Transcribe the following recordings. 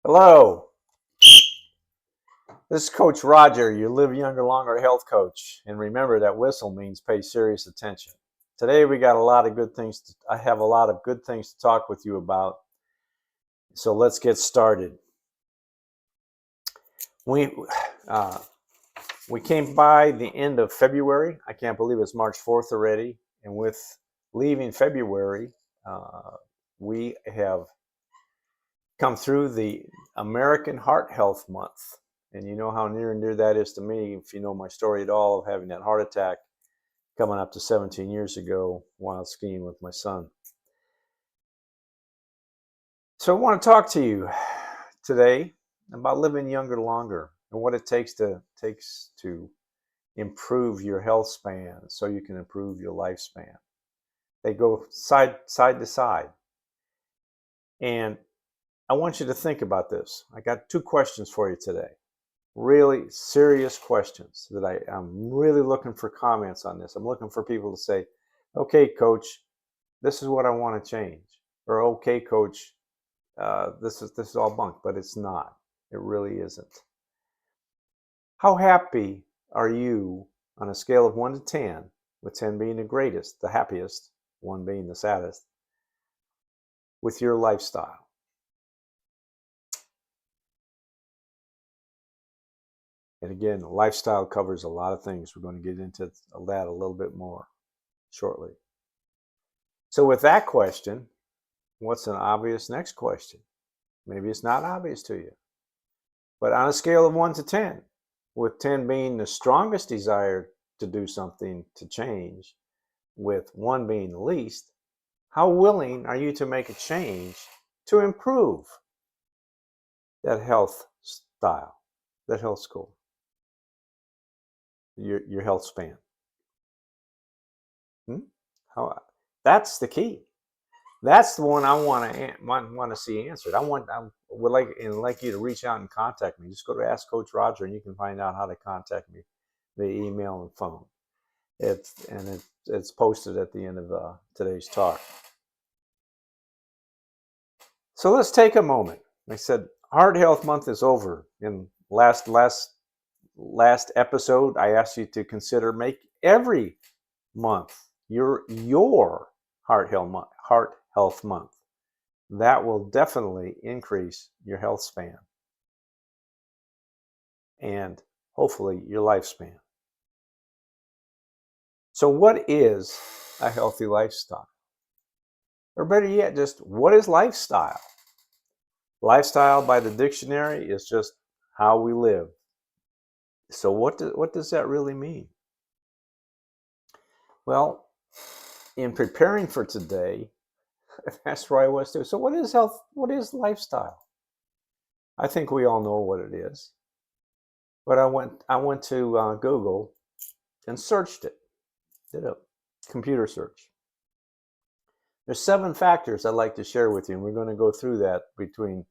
Hello, this is Coach Roger, your Live Younger Longer health coach. And remember that whistle means pay serious attention. Today we got a lot of good things. I have a lot of good things to talk with you about. So let's get started. We uh, we came by the end of February. I can't believe it's March 4th already. And with leaving February, we have come through the American Heart Health Month. And you know how near and dear that is to me if you know my story at all of having that heart attack coming up to 17 years ago while skiing with my son. So I want to talk to you today about living younger longer and what it takes to improve your health span so you can improve your lifespan. They go side to side. And I want you to think about this. I got two questions for you today. Really serious questions that I'm really looking for comments on this. I'm looking for people to say, okay, coach, this is what I want to change. Or okay, coach, this is all bunk, but it's not. It really isn't. How happy are you on a scale of 1 to 10, with 10 being the greatest, the happiest, 1 being the saddest, with your lifestyle? And again, lifestyle covers a lot of things. We're going to get into that a little bit more shortly. So with that question, what's an obvious next question? Maybe it's not obvious to you. But on a scale of 1 to 10, with 10 being the strongest desire to do something to change, with 1 being the least, how willing are you to make a change to improve that health style, that health score, your health span? How, that's the key. That's the one I want to see answered. I would like you to reach out and contact me. Just go to Ask Coach Roger, and you can find out how to contact me via email and phone. It's posted at the end of today's talk. So let's take a moment. I said Heart Health Month is over. In last episode, I asked you to consider make every month your Heart Health Month. That will definitely increase your health span and hopefully your lifespan. So what is a healthy lifestyle? Or better yet, just what is lifestyle? Lifestyle by the dictionary is just how we live. So what does that really mean? Well, in preparing for today, that's where I was too. So what is health? What is lifestyle? I think we all know what it is. But I went to Google and searched it. Did a computer search. There's 7 factors I'd like to share with you, and we're going to go through that between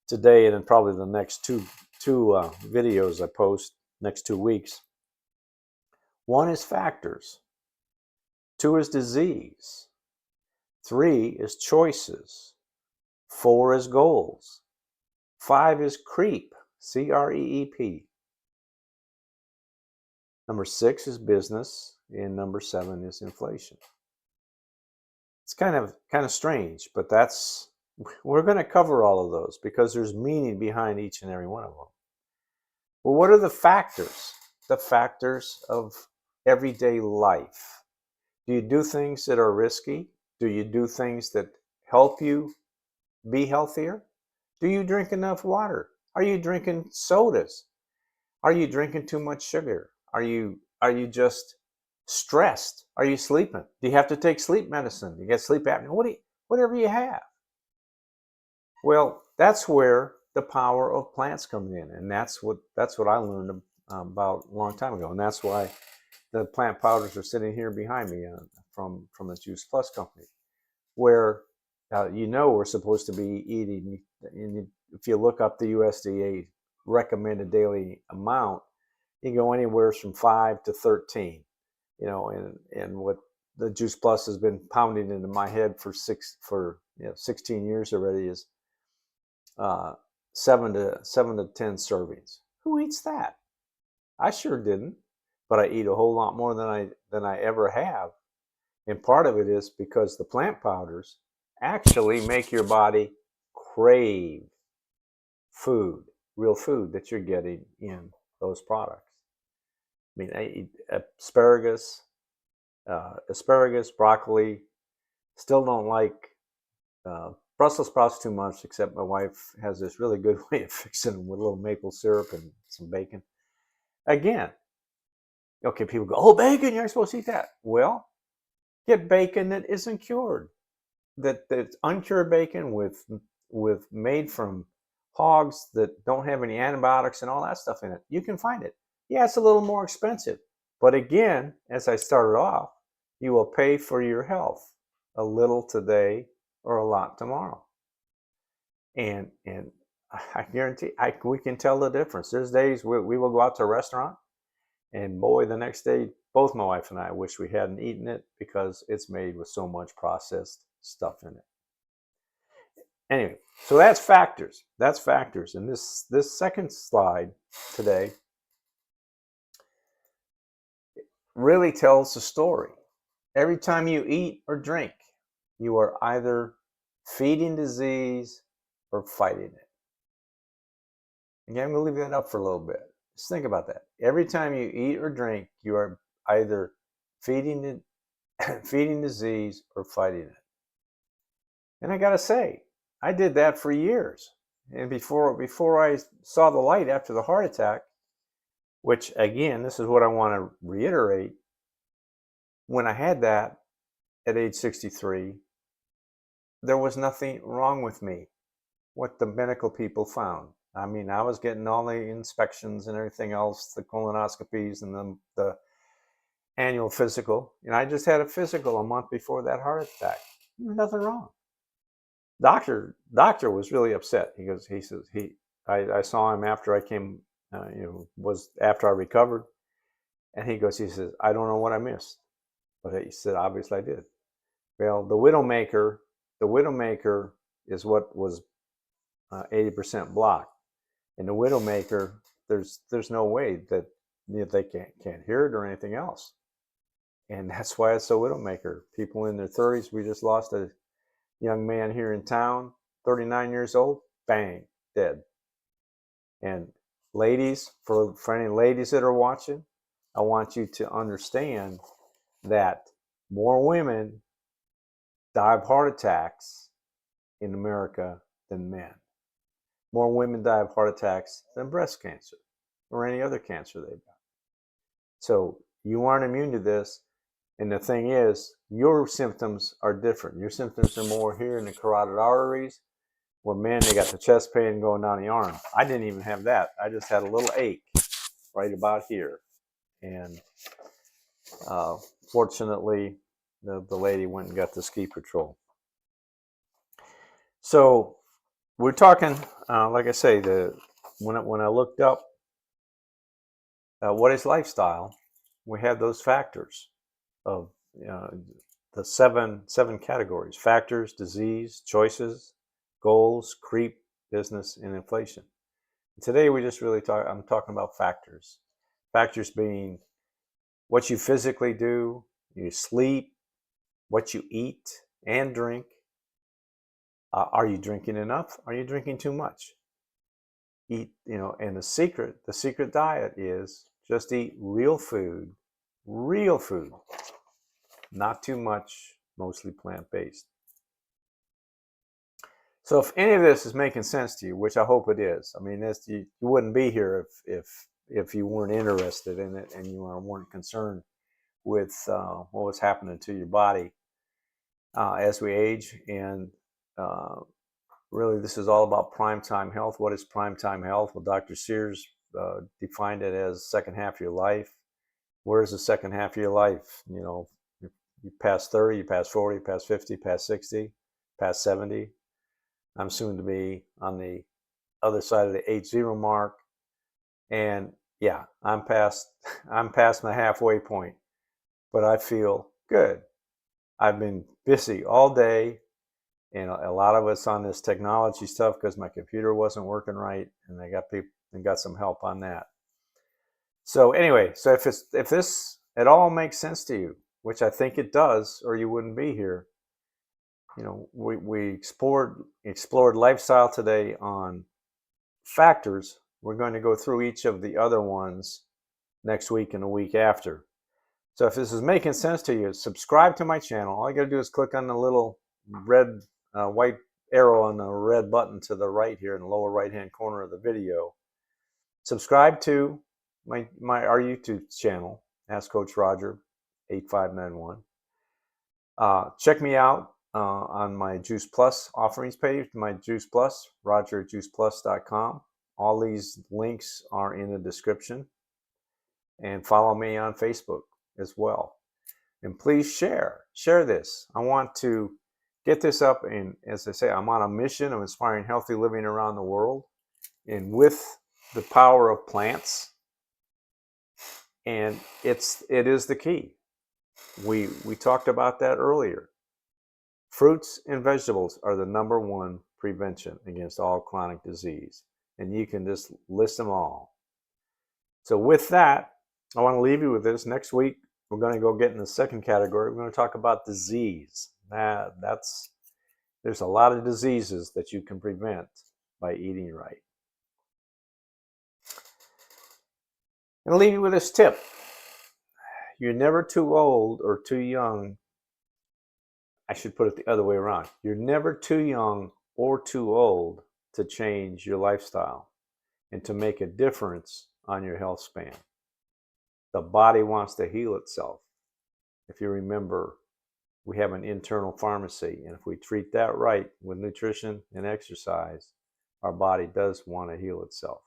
today and then probably the next two videos I post next 2 weeks. 1 is factors. 2 is disease. 3 is choices. 4 is goals. 5 is creep, CREEP. Number 6 is business, and number 7 is inflation. It's kind of strange, but we're going to cover all of those because there's meaning behind each and every one of them. Well, what are the factors? The factors of everyday life. Do you do things that are risky? Do you do things that help you be healthier? Do you drink enough water? Are you drinking sodas? Are you drinking too much sugar? Are you just stressed? Are you sleeping? Do you have to take sleep medicine? You get sleep apnea? Whatever you have. Well, that's where the power of plants come in, and that's what I learned about a long time ago, and that's why the plant powders are sitting here behind me from the Juice Plus company, where we're supposed to be eating. And if you look up the USDA recommended daily amount, you can go anywhere from 5 to 13. And what the Juice Plus has been pounding into my head for 16 years already is 7 to 10 servings. Who eats that? I sure didn't, but I eat a whole lot more than I ever have. And part of it is because the plant powders actually make your body crave food, real food that you're getting in those products. I mean, I eat asparagus, broccoli. Still don't like Brussels sprouts too much, except my wife has this really good way of fixing them with a little maple syrup and some bacon. Again, okay, people go, oh, bacon, you're supposed to eat that. Well, get bacon that isn't cured, that's uncured bacon with made from hogs that don't have any antibiotics and all that stuff in it. You can find it. Yeah, it's a little more expensive, but again, as I started off, you will pay for your health a little today or a lot tomorrow. And I guarantee we can tell the difference. There's days we will go out to a restaurant, and boy, the next day, both my wife and I wish we hadn't eaten it because it's made with so much processed stuff in it. Anyway, so that's factors. That's factors. And this second slide today really tells the story. Every time you eat or drink, you are either feeding disease or fighting it. Again, I'm going to leave that up for a little bit. Just think about that. Every time you eat or drink, you are either feeding disease or fighting it. And I got to say, I did that for years. And before I saw the light after the heart attack, which again, this is what I want to reiterate. When I had that at age 63, there was nothing wrong with me, what the medical people found. I mean, I was getting all the inspections and everything else, the colonoscopies and the annual physical. And I just had a physical a month before that heart attack. Nothing wrong. Doctor was really upset. I saw him after I came, was after I recovered. And he says, I don't know what I missed. But he said, obviously I did. Well, the Widowmaker is what was 80% blocked. And the Widowmaker, there's no way that they can't hear it or anything else. And that's why it's a Widowmaker. People in their 30s, we just lost a young man here in town, 39 years old, bang, dead. And ladies, for any ladies that are watching, I want you to understand that more women die of heart attacks in America than men. More women die of heart attacks than breast cancer or any other cancer they've got. So you aren't immune to this. And the thing is, your symptoms are different. Your symptoms are more here in the carotid arteries. Where men, they got the chest pain going down the arm. I didn't even have that. I just had a little ache right about here. And fortunately, the lady went and got the ski patrol. So we're talking, like I say, when I looked up what is lifestyle, we have those factors of the seven categories: factors, disease, choices, goals, creep, business, and inflation. Today we just really I'm talking about factors. Factors being what you physically do, you sleep, what you eat and drink. Are you drinking enough? Are you drinking too much? Eat, and the secret diet is just eat real food, not too much, mostly plant-based. So if any of this is making sense to you, which I hope it is, I mean, you wouldn't be here if you weren't interested in it and you weren't concerned with what was happening to your body as we age. And really, this is all about primetime health. What is primetime health? Well, Dr. Sears defined it as second half of your life. Where's the second half of your life? You pass 30, you pass 40, you pass 50, pass 60, pass 70. I'm soon to be on the other side of the 80 mark. And yeah, I'm past my halfway point, but I feel good. I've been busy all day. And a lot of it's on this technology stuff because my computer wasn't working right, and I got people and got some help on that. So anyway, so if this at all makes sense to you, which I think it does, or you wouldn't be here. You know, we explored lifestyle today on factors. We're going to go through each of the other ones next week and the week after. So if this is making sense to you, subscribe to my channel. All you got to do is click on the little red, white arrow on the red button to the right here in the lower right-hand corner of the video. Subscribe to our YouTube channel, Ask Coach Roger 8591. Check me out on my Juice Plus offerings page, my Juice Plus, rogerjuiceplus.com. All these links are in the description. And follow me on Facebook as well. And please share this. I want to get this up, and as I say, I'm on a mission of inspiring healthy living around the world, and with the power of plants. And it is the key. We talked about that earlier. Fruits and vegetables are the #1 prevention against all chronic disease, and you can just list them all. So with that, I want to leave you with this. Next week, we're going to go get in the second category. We're going to talk about disease. There's a lot of diseases that you can prevent by eating right. I'm going to leave you with this tip. You're never too old or too young. I should put it the other way around. You're never too young or too old to change your lifestyle and to make a difference on your health span. The body wants to heal itself. If you remember, we have an internal pharmacy, and if we treat that right with nutrition and exercise, our body does want to heal itself.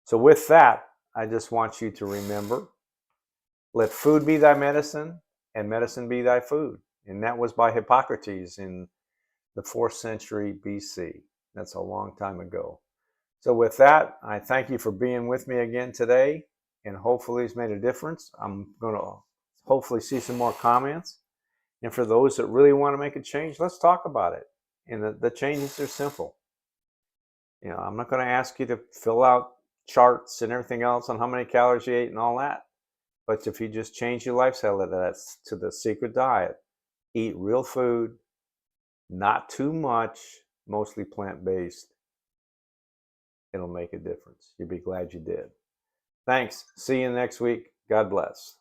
So with that, I just want you to remember, let food be thy medicine, and medicine be thy food. And that was by Hippocrates in the 4th century BC. That's a long time ago. So with that, I thank you for being with me again today, and hopefully it's made a difference. I'm going to hopefully see some more comments. And for those that really want to make a change, let's talk about it. And the changes are simple. You know, I'm not going to ask you to fill out charts and everything else on how many calories you ate and all that. But if you just change your lifestyle to the secret diet, eat real food, not too much, mostly plant-based, it'll make a difference. You'll be glad you did. Thanks. See you next week. God bless.